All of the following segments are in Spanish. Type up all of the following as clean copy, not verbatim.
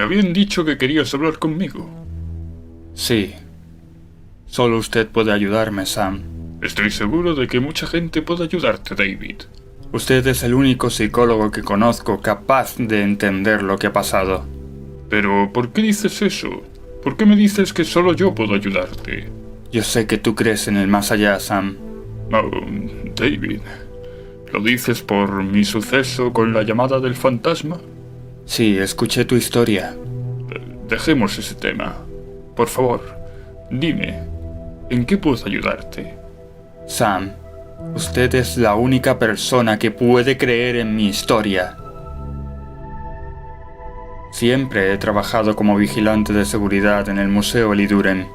Me habían dicho que querías hablar conmigo. Sí. Solo usted puede ayudarme, Sam. Estoy seguro de que mucha gente puede ayudarte, David. Usted es el único psicólogo que conozco capaz de entender lo que ha pasado. Pero, ¿por qué dices eso? ¿Por qué me dices que solo yo puedo ayudarte? Yo sé que tú crees en el más allá, Sam. Oh, David, ¿lo dices por mi suceso con la llamada del fantasma? Sí, escuché tu historia. Dejemos ese tema. Por favor, dime, ¿en qué puedo ayudarte? Sam, usted es la única persona que puede creer en mi historia. Siempre he trabajado como vigilante de seguridad en el Museo Eliduren,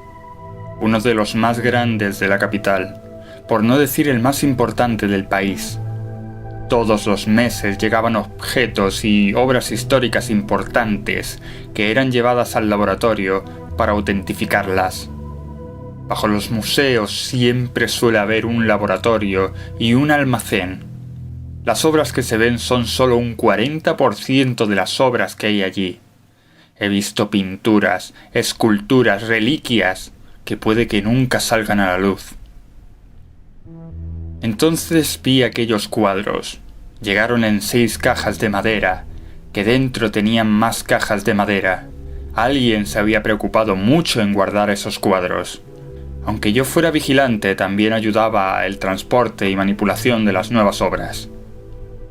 uno de los más grandes de la capital, por no decir el más importante del país. Todos los meses llegaban objetos y obras históricas importantes que eran llevadas al laboratorio para autentificarlas. Bajo los museos siempre suele haber un laboratorio y un almacén. Las obras que se ven son solo un 40% de las obras que hay allí. He visto pinturas, esculturas, reliquias que puede que nunca salgan a la luz. Entonces vi aquellos cuadros. Llegaron en 6 cajas de madera, que dentro tenían más cajas de madera. Alguien se había preocupado mucho en guardar esos cuadros. Aunque yo fuera vigilante, también ayudaba el transporte y manipulación de las nuevas obras.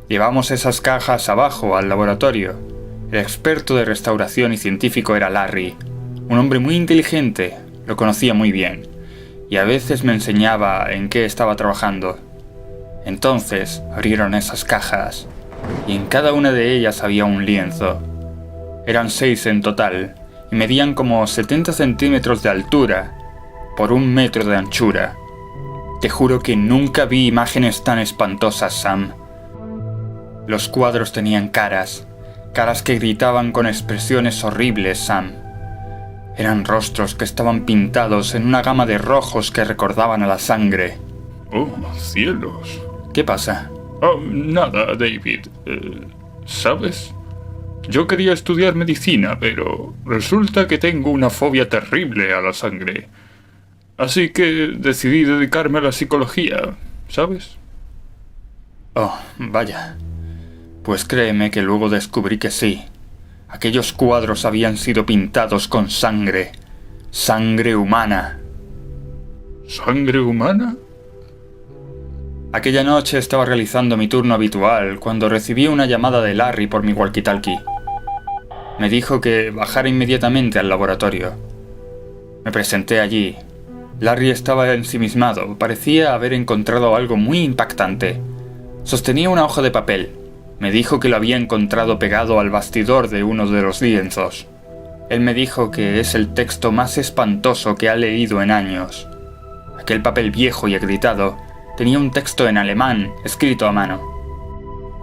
Llevamos esas cajas abajo al laboratorio. El experto de restauración y científico era Larry, un hombre muy inteligente, lo conocía muy bien, y a veces me enseñaba en qué estaba trabajando. Entonces abrieron esas cajas, y en cada una de ellas había un lienzo. Eran 6 en total, y medían como 70 centímetros de altura, por 1 metro de anchura. Te juro que nunca vi imágenes tan espantosas, Sam. Los cuadros tenían caras que gritaban con expresiones horribles, Sam. Eran rostros que estaban pintados en una gama de rojos que recordaban a la sangre. ¡Oh, cielos! ¿Qué pasa? Oh, nada, David. ¿Sabes? Yo quería estudiar medicina, pero resulta que tengo una fobia terrible a la sangre. Así que decidí dedicarme a la psicología, ¿sabes? Oh, vaya. Pues créeme que luego descubrí que sí. Aquellos cuadros habían sido pintados con sangre. Sangre humana. ¿Sangre humana? Aquella noche estaba realizando mi turno habitual cuando recibí una llamada de Larry por mi walkie-talkie. Me dijo que bajara inmediatamente al laboratorio. Me presenté allí. Larry estaba ensimismado, parecía haber encontrado algo muy impactante. Sostenía una hoja de papel. Me dijo que lo había encontrado pegado al bastidor de uno de los lienzos. Él me dijo que es el texto más espantoso que ha leído en años. Aquel papel viejo y agrietado tenía un texto en alemán, escrito a mano.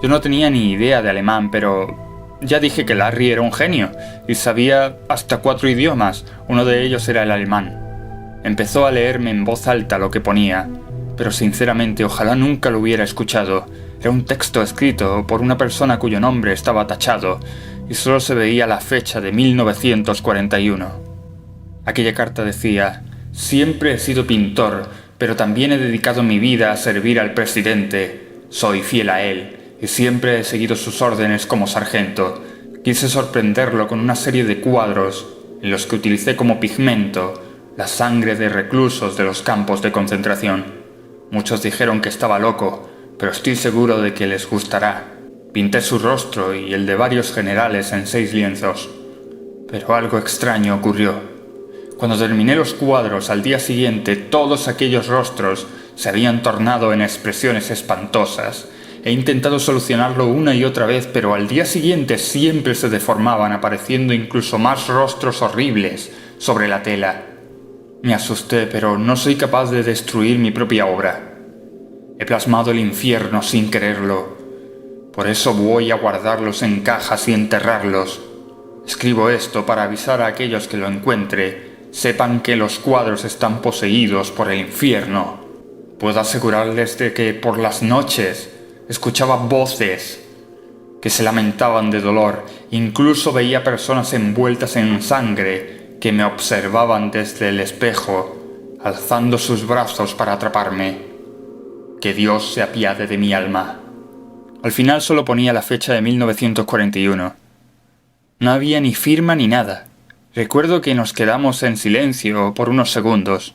Yo no tenía ni idea de alemán, pero ya dije que Larry era un genio y sabía hasta 4 idiomas, uno de ellos era el alemán. Empezó a leerme en voz alta lo que ponía, pero sinceramente ojalá nunca lo hubiera escuchado. Era un texto escrito por una persona cuyo nombre estaba tachado y solo se veía la fecha de 1941. Aquella carta decía: «Siempre he sido pintor, pero también he dedicado mi vida a servir al presidente. Soy fiel a él y siempre he seguido sus órdenes como sargento. Quise sorprenderlo con una serie de cuadros en los que utilicé como pigmento la sangre de reclusos de los campos de concentración. Muchos dijeron que estaba loco, pero estoy seguro de que les gustará. Pinté su rostro y el de varios generales en 6 lienzos. Pero algo extraño ocurrió. Cuando terminé los cuadros al día siguiente, todos aquellos rostros se habían tornado en expresiones espantosas. He intentado solucionarlo una y otra vez, pero al día siguiente siempre se deformaban, apareciendo incluso más rostros horribles sobre la tela. Me asusté, pero no soy capaz de destruir mi propia obra. He plasmado el infierno sin quererlo. Por eso voy a guardarlos en cajas y enterrarlos. Escribo esto para avisar a aquellos que lo encuentre. Sepan que los cuadros están poseídos por el infierno. Puedo asegurarles de que por las noches escuchaba voces. que se lamentaban de dolor. Incluso veía personas envueltas en sangre que me observaban desde el espejo, alzando sus brazos para atraparme. Que Dios se apiade de mi alma. Al final solo ponía la fecha de 1941. No había ni firma ni nada. Recuerdo que nos quedamos en silencio por unos segundos.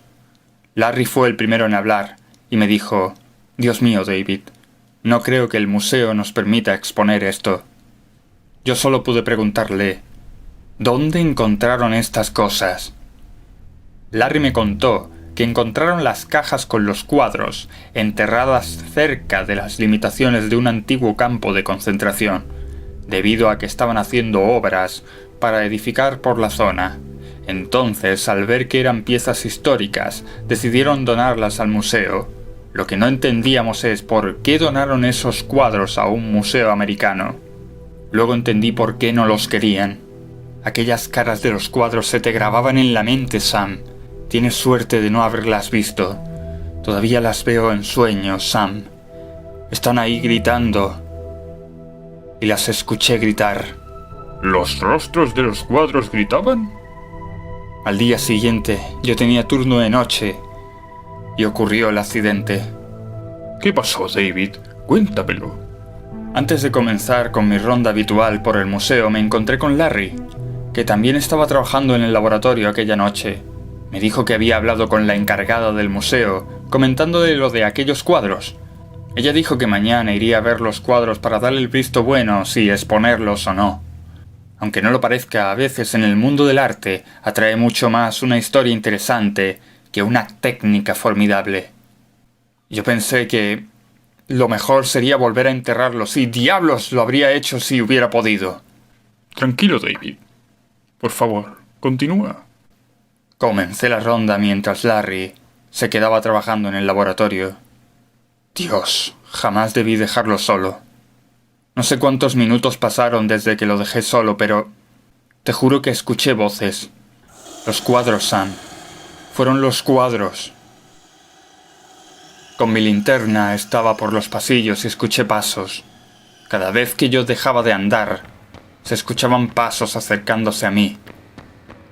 Larry fue el primero en hablar y me dijo: «Dios mío, David, no creo que el museo nos permita exponer esto». Yo solo pude preguntarle: «¿Dónde encontraron estas cosas?». Larry me contó que encontraron las cajas con los cuadros enterradas cerca de las limitaciones de un antiguo campo de concentración, debido a que estaban haciendo obras para edificar por la zona. Entonces, al ver que eran piezas históricas, decidieron donarlas al museo. Lo que no entendíamos es por qué donaron esos cuadros a un museo americano. Luego entendí por qué no los querían. Aquellas caras de los cuadros se te grababan en la mente, Sam. Tienes suerte de no haberlas visto. Todavía las veo en sueños, Sam. Están ahí gritando. Y las escuché gritar. ¿Los rostros de los cuadros gritaban? Al día siguiente, yo tenía turno de noche y ocurrió el accidente. ¿Qué pasó, David? Cuéntamelo. Antes de comenzar con mi ronda habitual por el museo, me encontré con Larry, que también estaba trabajando en el laboratorio aquella noche. Me dijo que había hablado con la encargada del museo, comentándole lo de aquellos cuadros. Ella dijo que mañana iría a ver los cuadros para darle el visto bueno si exponerlos o no. Aunque no lo parezca, a veces en el mundo del arte atrae mucho más una historia interesante que una técnica formidable. Yo pensé que lo mejor sería volver a enterrarlos, y diablos lo habría hecho si hubiera podido. Tranquilo, David. Por favor, continúa. Comencé la ronda mientras Larry se quedaba trabajando en el laboratorio. Dios, jamás debí dejarlo solo. No sé cuántos minutos pasaron desde que lo dejé solo, pero te juro que escuché voces. Los cuadros, Sam. Fueron los cuadros. Con mi linterna estaba por los pasillos y escuché pasos. Cada vez que yo dejaba de andar, se escuchaban pasos acercándose a mí.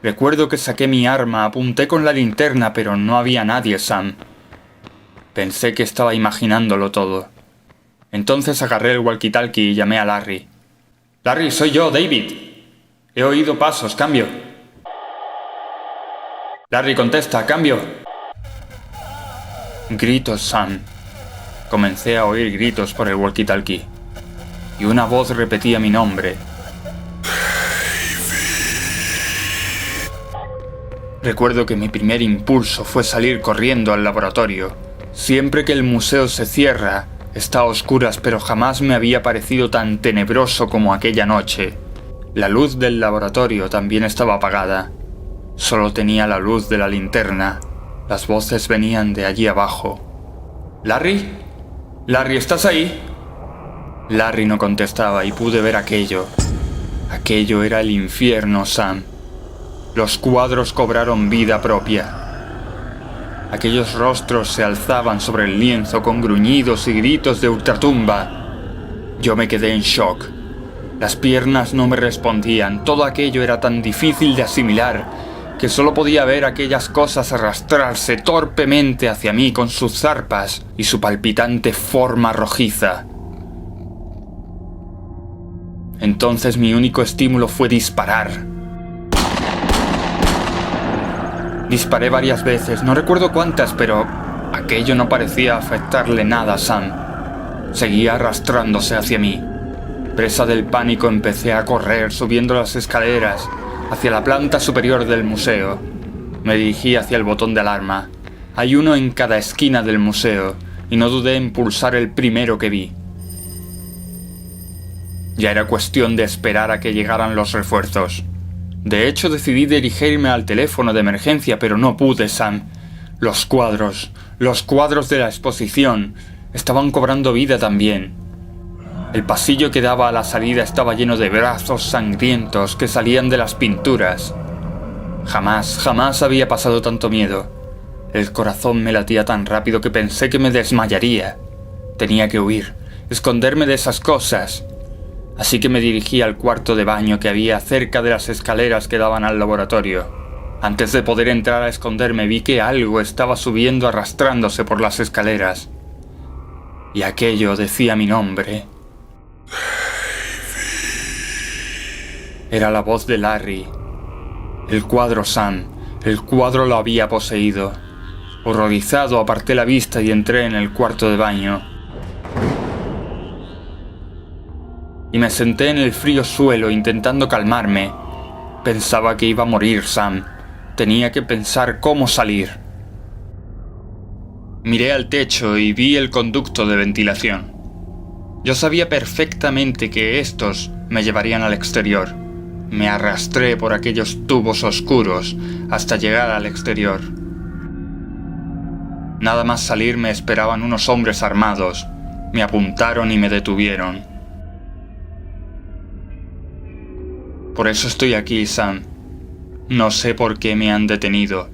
Recuerdo que saqué mi arma, apunté con la linterna, pero no había nadie, Sam. Pensé que estaba imaginándolo todo. Entonces agarré el walkie-talkie y llamé a Larry. «Larry, soy yo, David. He oído pasos, cambio». «Larry, contesta, cambio». Gritos, Sam. Comencé a oír gritos por el walkie-talkie. Y una voz repetía mi nombre. Recuerdo que mi primer impulso fue salir corriendo al laboratorio. Siempre que el museo se cierra, está a oscuras, pero jamás me había parecido tan tenebroso como aquella noche. La luz del laboratorio también estaba apagada. Solo tenía la luz de la linterna. Las voces venían de allí abajo. «¿Larry? ¿Larry, estás ahí?» Larry no contestaba y pude ver aquello. Aquello era el infierno, Sam. Los cuadros cobraron vida propia. Aquellos rostros se alzaban sobre el lienzo con gruñidos y gritos de ultratumba. Yo me quedé en shock. Las piernas no me respondían. Todo aquello era tan difícil de asimilar que solo podía ver aquellas cosas arrastrarse torpemente hacia mí con sus zarpas y su palpitante forma rojiza. Entonces mi único estímulo fue disparar. Disparé varias veces, no recuerdo cuántas, pero aquello no parecía afectarle nada a Sam. Seguía arrastrándose hacia mí. Presa del pánico, empecé a correr subiendo las escaleras hacia la planta superior del museo. Me dirigí hacia el botón de alarma. Hay uno en cada esquina del museo, y no dudé en pulsar el primero que vi. Ya era cuestión de esperar a que llegaran los refuerzos. De hecho, decidí dirigirme al teléfono de emergencia, pero no pude, Sam. Los cuadros de la exposición, estaban cobrando vida también. El pasillo que daba a la salida estaba lleno de brazos sangrientos que salían de las pinturas. Jamás había pasado tanto miedo. El corazón me latía tan rápido que pensé que me desmayaría. Tenía que huir, esconderme de esas cosas. Así que me dirigí al cuarto de baño que había cerca de las escaleras que daban al laboratorio. Antes de poder entrar a esconderme vi que algo estaba subiendo arrastrándose por las escaleras. Y aquello decía mi nombre. Era la voz de Larry. El cuadro Sam. El cuadro lo había poseído. Horrorizado aparté la vista y entré en el cuarto de baño. Y me senté en el frío suelo intentando calmarme. Pensaba que iba a morir Sam. Tenía que pensar cómo salir. Miré al techo y vi el conducto de ventilación. Yo sabía perfectamente que estos me llevarían al exterior. Me arrastré por aquellos tubos oscuros hasta llegar al exterior. Nada más salir me esperaban unos hombres armados. Me apuntaron y me detuvieron. Por eso estoy aquí, Sam. No sé por qué me han detenido.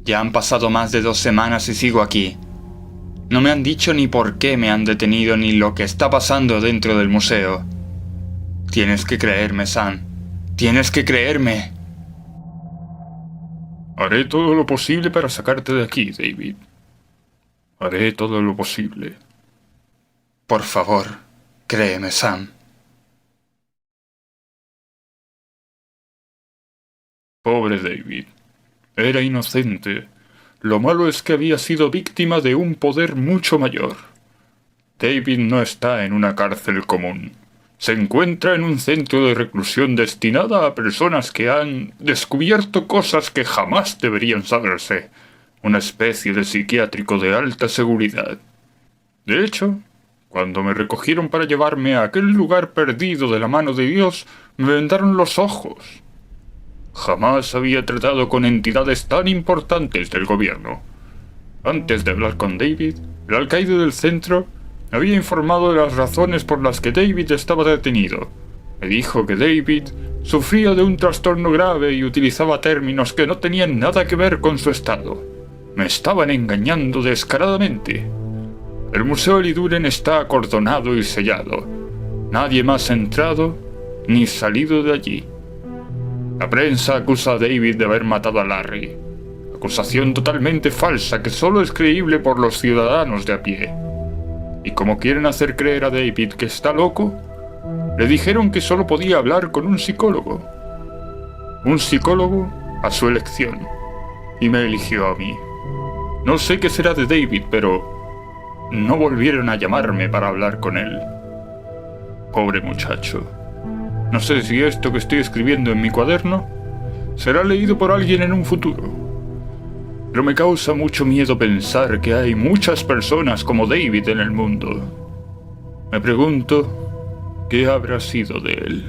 Ya han pasado más de 2 semanas y sigo aquí. No me han dicho ni por qué me han detenido ni lo que está pasando dentro del museo. Tienes que creerme, Sam. Tienes que creerme. Haré todo lo posible para sacarte de aquí, David. Haré todo lo posible. Por favor, créeme, Sam. Pobre David. Era inocente. Lo malo es que había sido víctima de un poder mucho mayor. David no está en una cárcel común. Se encuentra en un centro de reclusión destinada a personas que han descubierto cosas que jamás deberían saberse. Una especie de psiquiátrico de alta seguridad. De hecho, cuando me recogieron para llevarme a aquel lugar perdido de la mano de Dios, me vendaron los ojos. Jamás había tratado con entidades tan importantes del gobierno. Antes de hablar con David, el alcaide del centro me había informado de las razones por las que David estaba detenido. Me dijo que David sufría de un trastorno grave y utilizaba términos que no tenían nada que ver con su estado. Me estaban engañando descaradamente. El Museo Eliduren está acordonado y sellado. Nadie más ha entrado ni salido de allí. La prensa acusa a David de haber matado a Larry. Acusación totalmente falsa que solo es creíble por los ciudadanos de a pie. Y como quieren hacer creer a David que está loco, le dijeron que solo podía hablar con un psicólogo. Un psicólogo a su elección. Y me eligió a mí. No sé qué será de David, pero no volvieron a llamarme para hablar con él. Pobre muchacho. No sé si esto que estoy escribiendo en mi cuaderno será leído por alguien en un futuro. Pero me causa mucho miedo pensar que hay muchas personas como David en el mundo. Me pregunto, ¿qué habrá sido de él?